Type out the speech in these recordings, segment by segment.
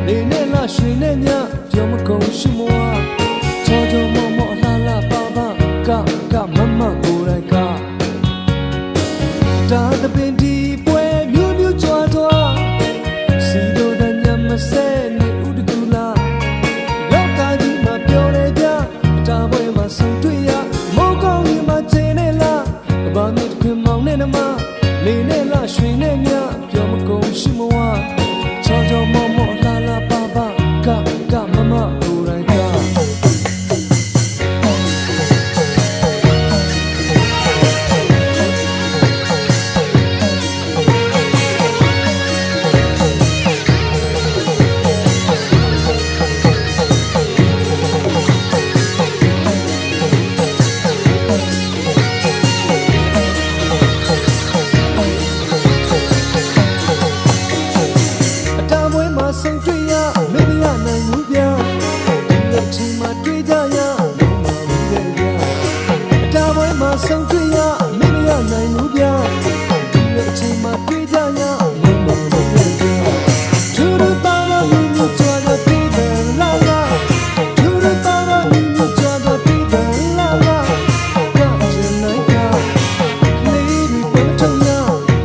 နေနဲ့လာရွှေနဲ့ညပြောမကုန်ရှိမွားချောချောမောမောလှလှပါပါကမမကိုယ်တိုင်ကဒါသပင်ဒီပွဲမြို့မြို့ကြွားသွားစီတို့တဲ့ညမစဲနေဥတကူလာလောကကြီးမှာပြောနေကြဒါပွဲမှာဆုံတွေ့ရမောကောင်းကြီးမှာကျင်းနေလားဘာမြစ်ခွင်မောင်နဲ့နမနေနဲ့လာရွှေနဲ့ညပြောမကုန်ရှိမွားချောချောမောမောလှလှပါပါကမမကိုယ်တိုင်ကဆုံတွေ့ရမင်းမရနိုင်ဘူးဗျာဒီလိုချိန်မှာတွေ့ကြရလုံးမဘူးလေဗျာအတားပွဲမှာဆုံတွေ့ရမင်းမရနိုင်ဘူးဗျာဒီလိုချိန်မှာတွေ့ကြရလုံးမဘူးလေဗျာသူတို့ပါမလို့ညကြွားတော့တည်တယ်လာလာသူတို့ပါမလို့ညကြွားတော့တည်တယ်လာလာကချင်နိုင်ကလေးတွေပေါ်ထုံရ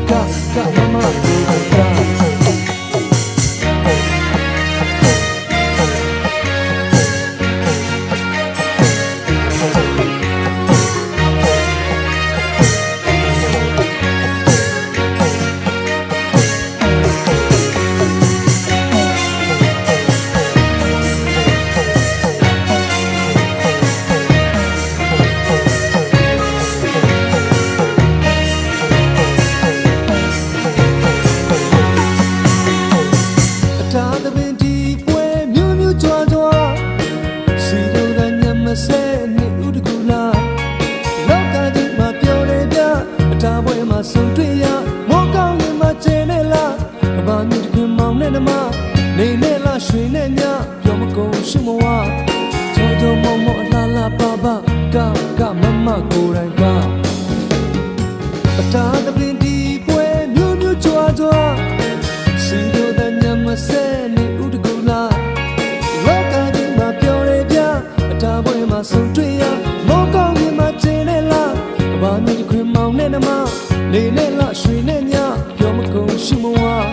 ကမမကိုကဆဲနေဥတကူလာလောကကြီးမှာပြောနေပြအတားပွဲမှာဆုံတွေ့ရမောကောင်းရင်မှာကျင်းနေလားကဘာမြစ်ခွင်မောင်နဲ့နမနေနဲ့လားရွှေနဲ့ညပြောမကုန်ရှိမဝါချောချောမောမောလှလှပါပါကမမကိုယ်တိုင်ကအတားသပင်ဒီပွဲမြို့မြို့ကြွားကြွားစီတို့တဲ့ညမဆဲနေဥတကူလာလောကကြီးမှာပြောနေပြအတားပွဲမှာဆုံတွေ့ရမောကောင်းကြီးမှာကျင်းနေလားကဘာမြစ်ခွင်မောင်နဲ့နမနေနဲ့လားရွှေနဲ့ညပြောမကုန်ရှိမဝါ